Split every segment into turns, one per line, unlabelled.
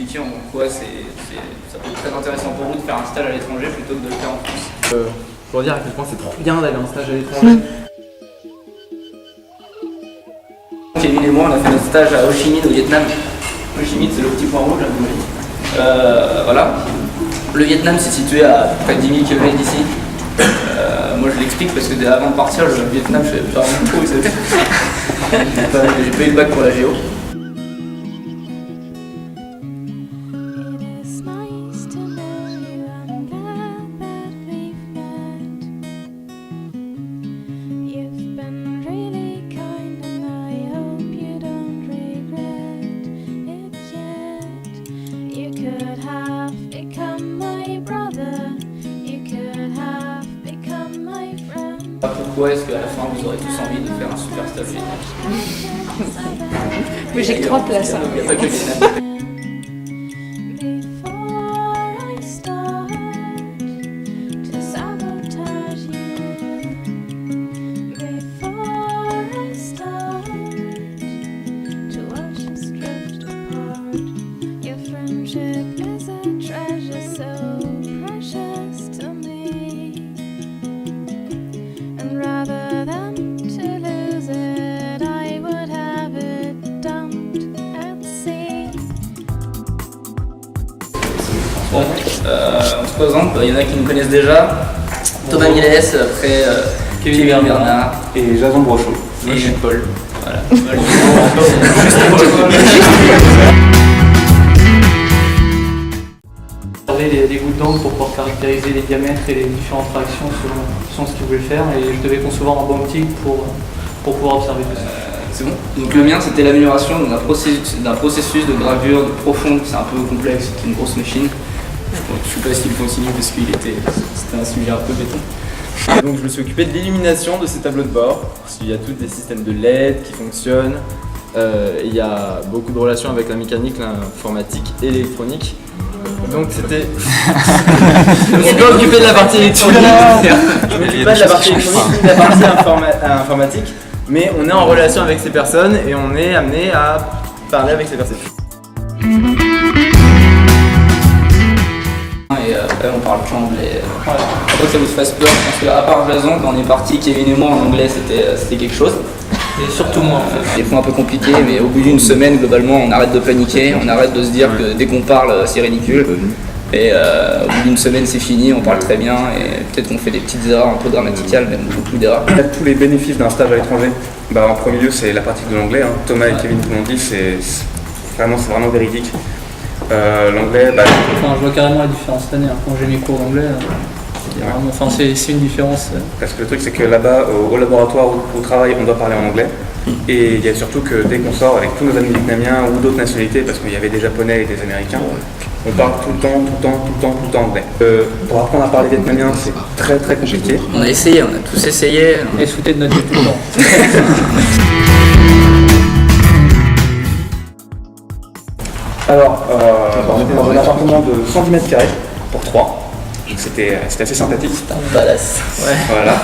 expliquer en quoi ça peut être très intéressant pour vous de faire un stage à l'étranger plutôt que de le faire en France.
Pour dire à quel point c'est trop bien d'aller en stage à l'étranger.
Kevin et moi, on a fait notre stage à Ho Chi Minh au Vietnam. Ho Chi Minh, c'est le petit point rouge, voilà. Le Vietnam, c'est situé à près de 10 000 km d'ici. Moi, je l'explique parce que avant de partir, le Vietnam, je savais plus vraiment trop où c'était. J'ai pas eu le bac pour la géo. Pourquoi est-ce qu'à la fin vous aurez tous envie de faire un super stage Vietnam?
Mais j'ai que 3 places.
Il n'y a pas que le Vietnam. Bon, on se présente, il y en a qui nous connaissent déjà. Thomas Milès, après Kevin Bernard
et Jason Brochot.
Et Paul. Voilà.
Les gouttes d'encre pour pouvoir caractériser les diamètres et les différentes réactions selon ce qu'ils voulaient faire, et je devais concevoir un banc optique pour pouvoir observer tout ça.
C'est bon. Donc le mien, c'était l'amélioration d'un processus de gravure de profonde. C'est un peu complexe, c'est une grosse machine. Donc, je ne sais pas s'il continue parce que c'était un sujet un peu béton.
Donc je me suis occupé de l'illumination de ces tableaux de bord, parce qu'il y a tous des systèmes de LED qui fonctionnent. Il y a beaucoup de relations avec la mécanique, l'informatique et l'électronique. Donc c'était... Je me suis pas occupé de la partie électronique. Je ne m'occupe pas de la partie électronique ni de la partie informatique. Mais on est en relation avec ces personnes et on est amené à parler avec ces personnes.
Et après on parle plus anglais. Pas que ça vous fasse peur, parce qu'à part Jason, quand on est parti, Kevin et moi en anglais c'était quelque chose.
Et surtout moi.
Des fois un peu compliqué, mais au bout d'une semaine, globalement, on arrête de paniquer, on arrête de se dire que dès qu'on parle, c'est ridicule. Et au bout d'une semaine, c'est fini, on parle très bien, et peut-être qu'on fait des petites erreurs un peu grammaticales, même beaucoup d'erreurs.
Tous les bénéfices d'un stage à l'étranger, en premier lieu, c'est la pratique de l'anglais. Thomas et Kevin l'ont dit, c'est vraiment véridique. L'anglais,
Enfin, je vois carrément la différence cette année. Quand j'ai mes cours d'anglais, c'est une différence.
Parce que le truc, c'est que là-bas, au laboratoire, au travail, on doit parler en anglais. Et il y a surtout que dès qu'on sort avec tous nos amis vietnamiens ou d'autres nationalités, parce qu'il y avait des Japonais et des Américains, on parle tout le temps anglais. Pour apprendre à parler vietnamien, c'est très compliqué.
On a essayé, on a tous essayé.
Et sauter de notre vie tout le temps.
Alors, on était dans un appartement de 110 mètres carrés pour 3. C'était assez sympathique.
C'était un badass.
Ouais. Voilà.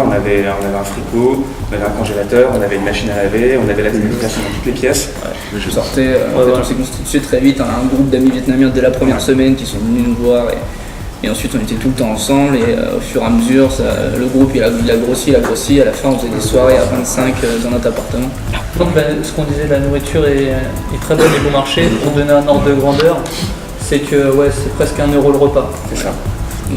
On avait un frigo, on avait un congélateur, on avait une machine à laver, on avait la télévision dans toutes les pièces.
Ouais. Je sortais, on s'est constitué très vite, on a un groupe d'amis vietnamiens dès la première semaine qui sont venus nous voir. Et ensuite on était tout le temps ensemble et au fur et à mesure, le groupe il a grossi, à la fin on faisait des soirées à 25 dans notre appartement.
Donc ce qu'on disait, la nourriture est très bonne et bon marché. Pour donner un ordre de grandeur, c'est que c'est presque 1 € le repas.
C'est ça.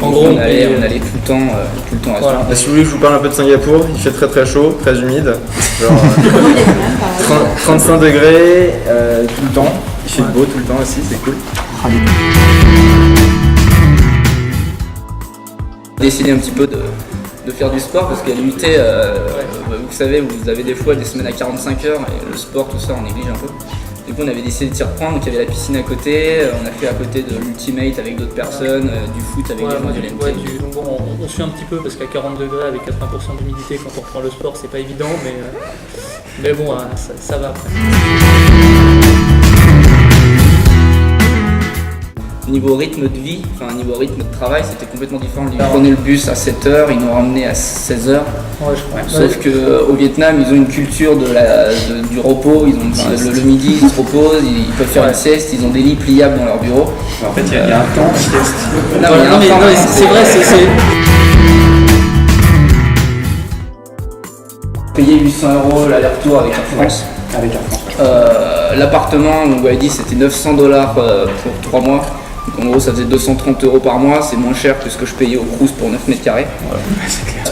En gros, on allait tout le temps à
voilà.
Si vous voulez que je vous parle un peu de Singapour, il fait très chaud, très humide, genre 35 degrés tout le temps, il fait beau tout le temps aussi, c'est cool.
Décidé un petit peu de faire du sport parce qu'à l'UT, vous savez, vous avez des fois des semaines à 45 heures et le sport, tout ça, on néglige un peu. Du coup, on avait décidé de s'y reprendre, donc il y avait la piscine à côté, on a fait à côté de l'Ultimate avec d'autres personnes, du foot avec des gens du LMT.
On suit un petit peu parce qu'à 40 degrés avec 80% d'humidité, quand on reprend le sport, c'est pas évident, mais bon, ça va après.
niveau rythme de vie, enfin niveau rythme de travail, c'était complètement différent. Ils prenaient le bus à 7h, ils nous ramenaient à 16h.
Ouais, je crois.
Sauf qu'au Vietnam, ils ont une culture du repos, ils ont, le midi, ils se reposent, ils peuvent faire une sieste, ils ont des lits pliables dans leur bureau.
En fait, il y a un temps qui est...
Non, mais
c'est vrai, c'est...
Payer 800 € l'aller-retour avec Air France.
Avec Air France.
L'appartement, on m'avait dit c'était 900 $ pour 3 mois. Donc en gros, ça faisait 230 € par mois. C'est moins cher que ce que je payais au Crous pour 9 mètres carrés.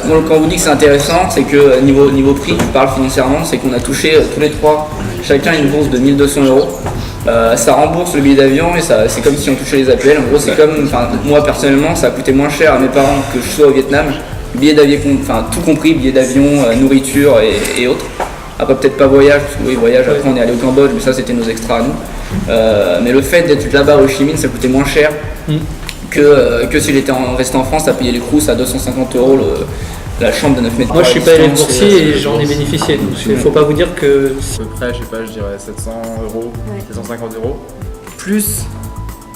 Donc quand on vous dit que c'est intéressant, c'est que niveau prix, je parle financièrement, c'est qu'on a touché tous les trois, chacun une bourse de 1200 €. Ça rembourse le billet d'avion et c'est comme si on touchait les APL. En gros, c'est comme, moi personnellement, ça a coûté moins cher à mes parents que je sois au Vietnam. Billet d'avion, tout compris, billet d'avion, nourriture et autres. Après peut-être pas voyage, parce que oui, voyage, après on est allé au Cambodge, mais ça c'était nos extras à nous. Mais le fait d'être là-bas à Ho Chi Minh, ça coûtait moins cher que s'il était resté en France à payer les Crous à 250 € la chambre de 9 mètres.
Moi je suis pas allé boursier et j'en ai bénéficié, donc il faut pas vous dire que...
À peu près, je sais pas, je dirais 700 €, 750 €, plus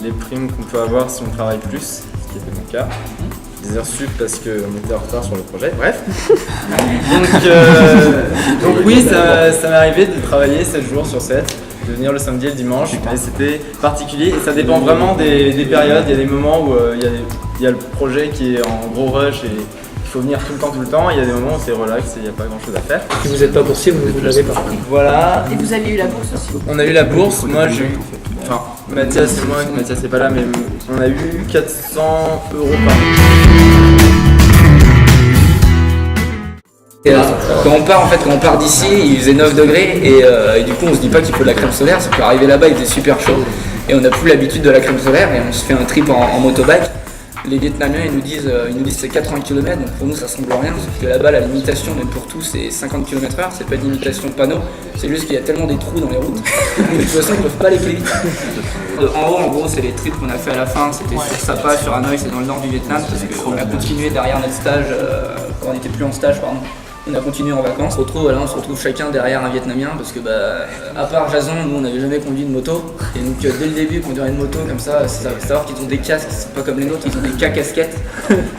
les primes qu'on peut avoir si on travaille plus, ce qui était mon cas. Des heures sup parce qu'on était en retard sur le projet, bref. donc oui, ça m'est arrivé de travailler 7 jours sur 7, de venir le samedi et le dimanche, mais c'était particulier et ça dépend vraiment des périodes. Il y a des moments où il y a le projet qui est en gros rush et il faut venir tout le temps. Il y a des moments où c'est relax et il n'y a pas grand chose à faire.
Si vous n'êtes pas boursier, vous ne l'avez pas.
Voilà.
Et vous avez eu la bourse aussi?
On a eu la bourse, moi j'ai eu... Enfin, Mathias et moi, Mathias n'est pas là, mais on a eu 400 € par mois.
Quand on part d'ici, il faisait 9 degrés et du coup on se dit pas qu'il faut de la crème solaire, c'est qu'arrivé là-bas il faisait super chaud et on n'a plus l'habitude de la crème solaire et on se fait un trip en motobike. Les Vietnamiens ils nous disent c'est 80 km, donc pour nous ça semble rien, parce que là-bas la limitation même pour tous c'est 50 km/h, c'est pas une limitation de panneau, c'est juste qu'il y a tellement des trous dans les routes que de toute façon ils peuvent pas aller plus vite. En gros c'est les trips qu'on a fait à la fin, c'était sur Sapa, sur Hanoï, c'est dans le nord du Vietnam, parce qu'on a continué derrière notre stage, quand on n'était plus en stage pardon. On a continué en vacances, on se retrouve chacun derrière un Vietnamien parce que à part Jason, nous on n'avait jamais conduit de moto et donc dès le début quand on dirait une moto comme ça, il faut savoir qu'ils ont des casques, c'est pas comme les nôtres, ils ont des casquettes,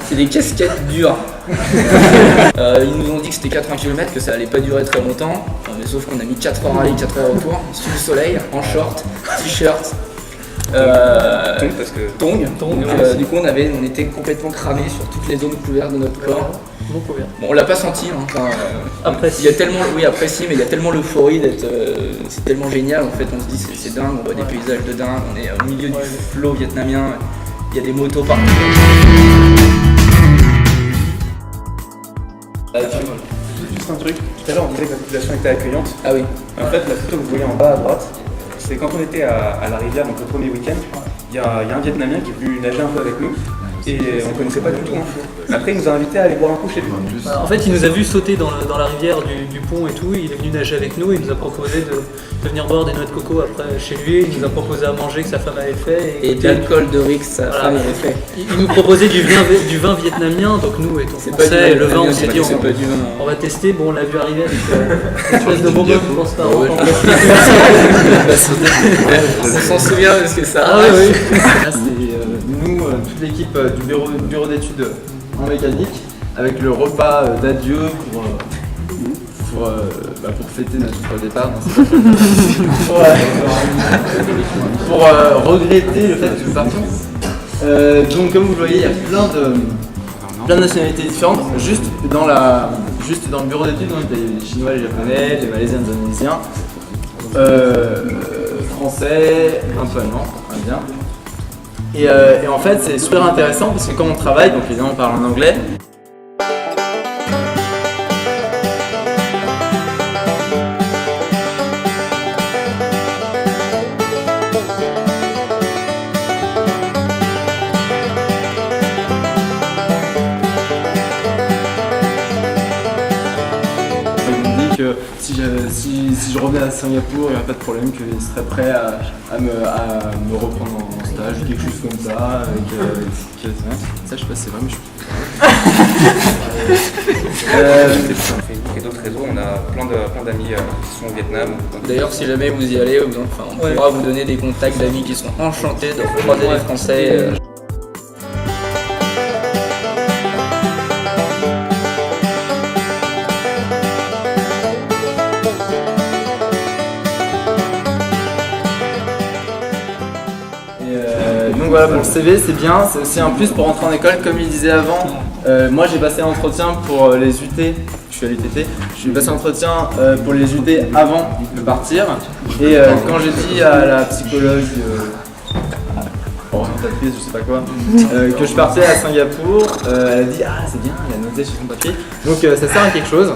c'est des casquettes dures. Ils nous ont dit que c'était 80 km, que ça allait pas durer très longtemps, mais sauf qu'on a mis 4 heures aller, 4 heures retour, sous le soleil, en short, t-shirt. Tongs. Du coup on était complètement cramés sur toutes les zones couvertes de notre corps. Bon, on l'a pas senti, il y a tellement, apprécié, mais il y a tellement l'euphorie d'être, c'est tellement génial en fait, on se dit c'est dingue, on voit des paysages de dingue, on est au milieu du flot vietnamien, il y a des motos partout.
Juste un truc, tout à l'heure on disait que la population était accueillante.
Ah oui.
En fait, la photo que vous voyez en bas à droite, c'est quand on était à la rivière, donc le premier week-end, il y a un Vietnamien qui est venu nager un peu avec nous. Et on ne connaissait pas du tout. Après, il nous a invités à aller boire un coup chez lui.
En fait, il nous a vu sauter dans la rivière du pont et tout. Il est venu nager avec nous et il nous a proposé de venir boire des noix de coco après chez lui. Il nous a proposé à manger que sa femme avait fait.
Et de l'alcool de Rick, sa femme avait fait.
Il nous proposait du vin vietnamien. Donc nous, étant français, le vin, on s'est dit on va tester. Bon, on l'a vu arriver avec une espèce de bonbon transparent.
On s'en souvient parce que ça.
Ah oui. Là, c'est nous, toute l'équipe du bureau d'études en mécanique, avec le repas d'adieu pour fêter notre départ. Pour regretter le fait que nous partions. Donc comme vous le voyez, il y a plein de nationalités différentes. Juste dans le bureau d'études, il y a les Chinois, les Japonais, les Malaisiens, les Indonésiens, Français, un peu allemand, bien. Et en fait, c'est super intéressant parce que quand on travaille, donc évidemment on parle en anglais. Si je revenais à Singapour, il n'y aurait pas de problème qu'ils seraient prêts à me reprendre en stage, quelque chose comme ça. Ça, je sais pas si c'est vrai, mais je
et d'autres réseaux. On a plein d'amis qui sont au Vietnam.
D'ailleurs, si jamais vous y allez, on
Ouais.
pourra vous donner des contacts d'amis qui sont enchantés de croiser les Français.
Donc voilà, pour le CV c'est bien, c'est aussi un plus pour rentrer en école. Comme il disait avant, moi j'ai passé l'entretien pour les UT, je suis à l'UTT, j'ai passé l'entretien pour les UT avant de partir. Et quand j'ai dit à la psychologue, orientatrice, je sais pas quoi, que je partais à Singapour, elle a dit ah c'est bien, il a noté sur son papier. Donc ça sert à quelque chose.